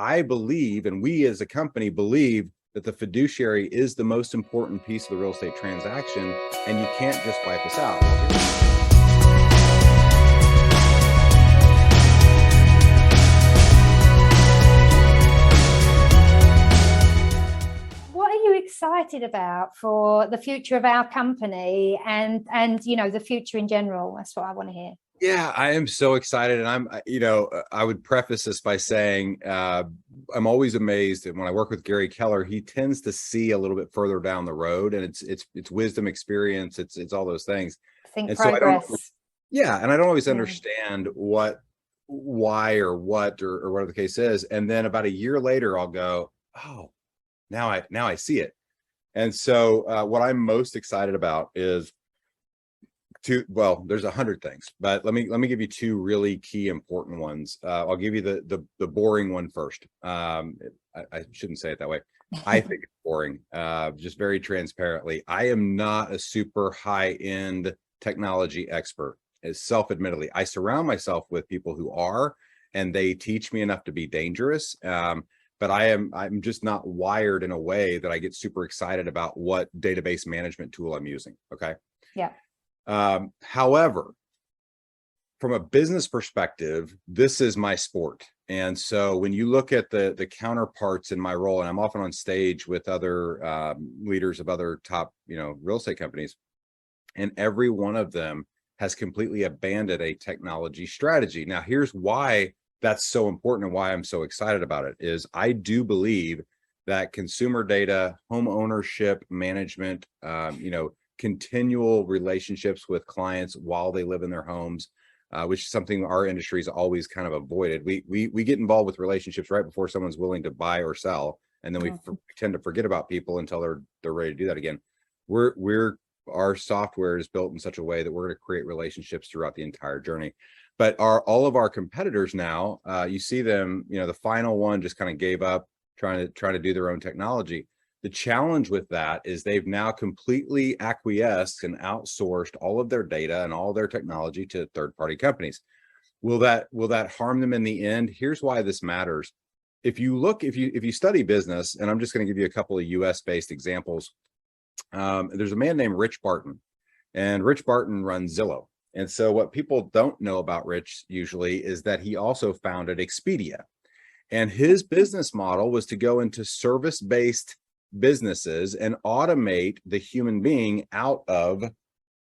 I believe, and we as a company believe, that the fiduciary is the most important piece of the real estate transaction, and you can't just wipe us out. What are you excited about for the future of our company and the future in general? That's what I want to hear. Yeah, I am so excited. And I would preface this by saying I'm always amazed. And when I work with Gary Keller, he tends to see a little bit further down the road, and it's wisdom, experience, it's all those things. Think And progress. so I don't always understand why or whatever the case is. And then about a year later, I'll go, oh, now I see it. And so what I'm most excited about is there's 100 things, but let me give you two really key important ones. I'll give you the boring one first. I shouldn't say it that way. I think it's boring. Just very transparently, I am not a super high-end technology expert. As self-admittedly, I surround myself with people who are, and they teach me enough to be dangerous. But I'm just not wired in a way that I get super excited about what database management tool I'm using. Okay. Yeah. However, from a business perspective, this is my sport. And so when you look at the counterparts in my role, and I'm often on stage with other leaders of other top, real estate companies, and every one of them has completely abandoned a technology strategy. Now, here's why that's so important and why I'm so excited about it is I do believe that consumer data, home ownership management, continual relationships with clients while they live in their homes, which is something our industry has always kind of avoided. We get involved with relationships right before someone's willing to buy or sell, and then we tend to forget about people until they're ready to do that again. Our software is built in such a way that we're going to create relationships throughout the entire journey. But all of our competitors now, you see them, the final one just kind of gave up trying to do their own technology. The challenge with that is they've now completely acquiesced and outsourced all of their data and all their technology to third-party companies. Will that harm them in the end? Here's why this matters. If you study business, and I'm just going to give you a couple of US-based examples. There's a man named Rich Barton, and Rich Barton runs Zillow. And so what people don't know about Rich usually is that he also founded Expedia. And his business model was to go into service-based businesses and automate the human being out of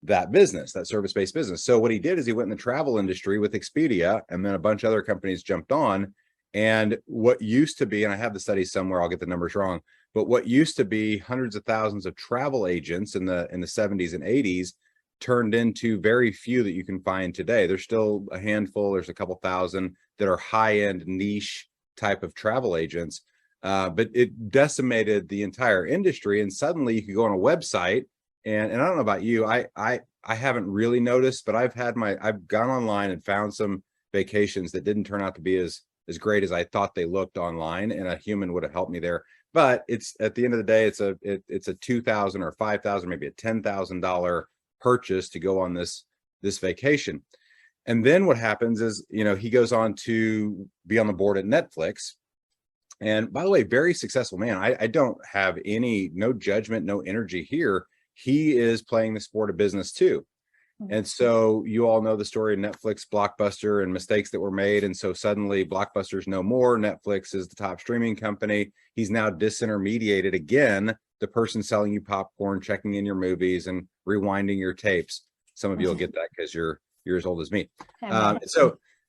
that business, that service-based business. So what he did is he went in the travel industry with Expedia, and then a bunch of other companies jumped on. And what used to be, and I have the study somewhere, I'll get the numbers wrong, but what used to be hundreds of thousands of travel agents in the 70s and 80s turned into very few that you can find today. There's still a handful, there's a couple thousand that are high-end niche type of travel agents. But it decimated the entire industry, and suddenly you could go on a website, and I don't know about you, I haven't really noticed, but I've gone online and found some vacations that didn't turn out to be as great as I thought they looked online, and a human would have helped me there. But it's at the end of the day, it's a $2,000 or $5,000, maybe a $10,000 purchase to go on this vacation. And then what happens is, he goes on to be on the board at Netflix. And by the way, very successful man. I don't have no judgment, no energy here. He is playing the sport of business too. And so you all know the story of Netflix, Blockbuster, and mistakes that were made. And so suddenly Blockbuster's no more. Netflix is the top streaming company. He's now disintermediated again, the person selling you popcorn, checking in your movies, and rewinding your tapes. Some of you will get that because you're as old as me.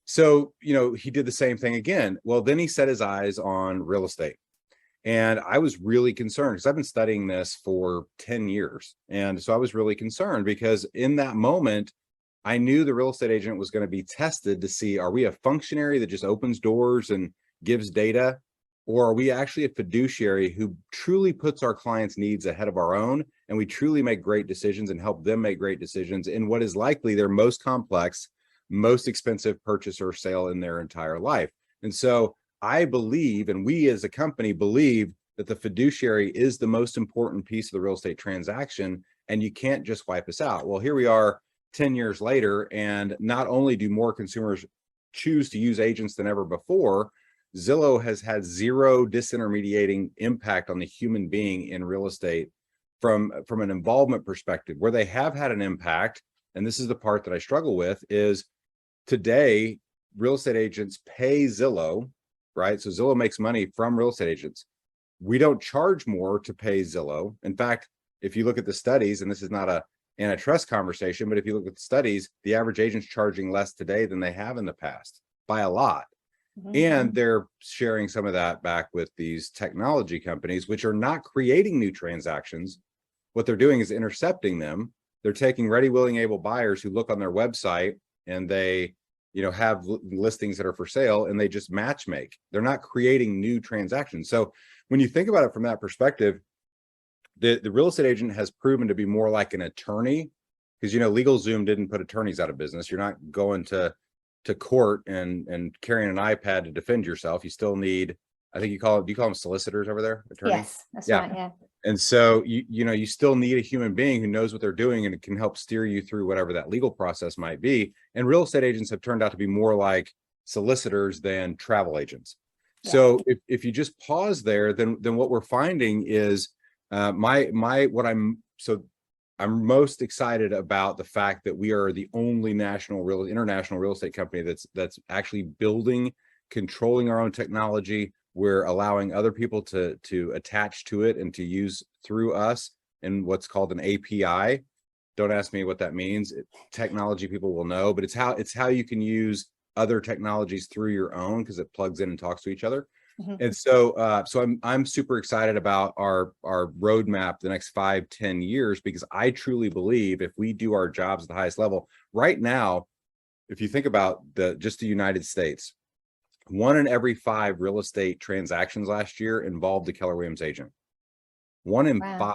So, he did the same thing again. Well, then he set his eyes on real estate. And I was really concerned because I've been studying this for 10 years. And so I was really concerned because in that moment, I knew the real estate agent was going to be tested to see, are we a functionary that just opens doors and gives data? Or are we actually a fiduciary who truly puts our clients' needs ahead of our own, and we truly make great decisions and help them make great decisions in what is likely their most complex, most expensive purchase or sale in their entire life? And so I believe, and we as a company believe, that the fiduciary is the most important piece of the real estate transaction, and you can't just wipe us out. Well, here we are 10 years later, and not only do more consumers choose to use agents than ever before, Zillow has had zero disintermediating impact on the human being in real estate from an involvement perspective. Where they have had an impact, and this is the part that I struggle with, is today real estate agents pay Zillow, right? So Zillow makes money from real estate agents. We don't charge more to pay Zillow. In fact, if you look at the studies, and this is not a antitrust conversation, but if you look at the studies, the average agent's charging less today than they have in the past by a lot. And they're sharing some of that back with these technology companies, which are not creating new transactions. What they're doing is intercepting them. They're taking ready, willing, able buyers who look on their website and they, have listings that are for sale, and they just match make. They're not creating new transactions. So when you think about it from that perspective, the real estate agent has proven to be more like an attorney, because LegalZoom didn't put attorneys out of business. You're not going to court and carrying an iPad to defend yourself. You still need, I think do you call them solicitors over there? Attorneys? Yes, that's right. Yeah. And so you still need a human being who knows what they're doing and can help steer you through whatever that legal process might be. And real estate agents have turned out to be more like solicitors than travel agents. Yeah. So if you just pause there, then what we're finding is I'm most excited about the fact that we are the only international real estate company that's actually building, controlling our own technology. We're allowing other people to attach to it and to use through us in what's called an API. Don't ask me what that means. Technology people will know, but it's how you can use other technologies through your own, because it plugs in and talks to each other. And so I'm super excited about our roadmap the next 5-10 years, because I truly believe if we do our jobs at the highest level right now, if you think about just the United States, 1 in every 5 real estate transactions last year involved the Keller Williams agent. 1 in 5.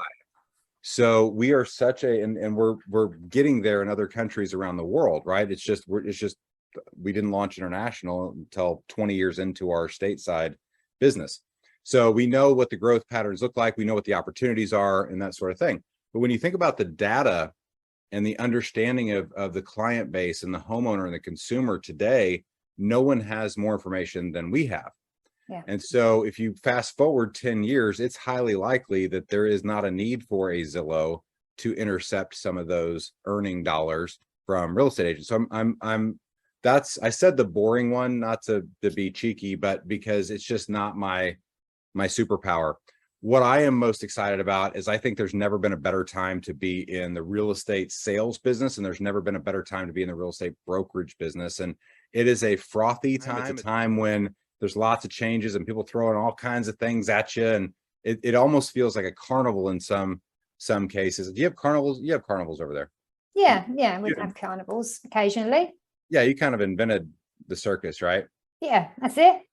So we are and we're getting there in other countries around the world, right? It's just we didn't launch international until 20 years into our stateside business. So we know what the growth patterns look like. We know what the opportunities are and that sort of thing. But when you think about the data and the understanding of the client base and the homeowner and the consumer today, no one has more information than we have. Yeah. And so if you fast forward 10 years, it's highly likely that there is not a need for a Zillow to intercept some of those earning dollars from real estate agents. So I said the boring one, not to be cheeky, but because it's just not my superpower. What I am most excited about is I think there's never been a better time to be in the real estate sales business, and there's never been a better time to be in the real estate brokerage business. And it is a frothy time. It's a time when there's lots of changes and people throwing all kinds of things at you, and it almost feels like a carnival in some cases. Do you have carnivals? You have carnivals over there? Yeah, we have carnivals occasionally. Yeah, you kind of invented the circus, right? Yeah, that's it.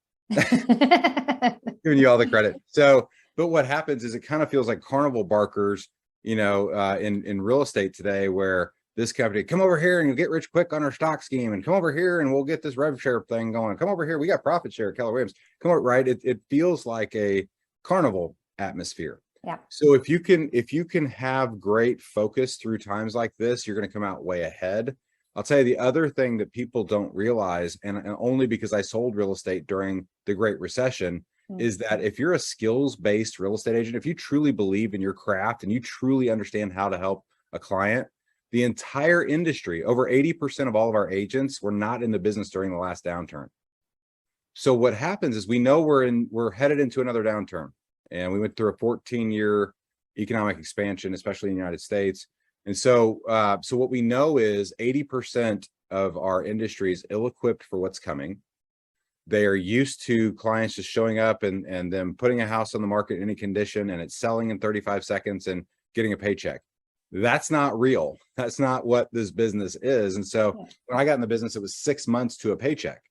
Giving you all the credit. So, but what happens is it kind of feels like carnival barkers, in real estate today, where this company, come over here and you'll get rich quick on our stock scheme, and come over here and we'll get this rev share thing going. Come over here, we got profit share at Keller Williams. Come over, right? It feels like a carnival atmosphere. Yeah. So if you can have great focus through times like this, you're going to come out way ahead. I'll tell you the other thing that people don't realize, and only because I sold real estate during the Great Recession, is that if you're a skills-based real estate agent, if you truly believe in your craft and you truly understand how to help a client, the entire industry, over 80% of all of our agents were not in the business during the last downturn. So what happens is we know we're headed into another downturn, and we went through a 14-year economic expansion, especially in the United States. And so what we know is 80% of our industry is ill-equipped for what's coming. They are used to clients just showing up and them putting a house on the market in any condition, and it's selling in 35 seconds and getting a paycheck. That's not real. That's not what this business is. And so when I got in the business, it was 6 months to a paycheck.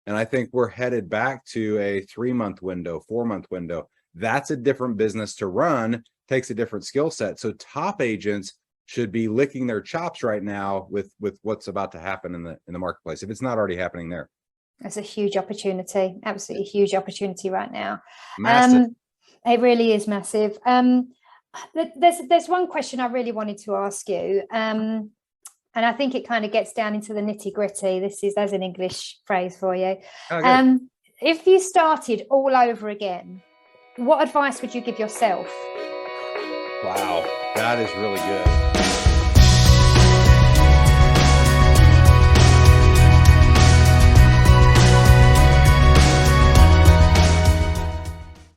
And I think we're headed back to a 3-month window, 4-month window. That's a different business to run, takes a different skill set. So top agents should be licking their chops right now with what's about to happen in the marketplace, if it's not already happening there. That's a huge opportunity, absolutely huge opportunity right now. Massive. It really is massive. There's one question I really wanted to ask you, and I think it kind of gets down into the nitty gritty. There's an English phrase for you. If you started all over again, what advice would you give yourself? Wow, that is really good.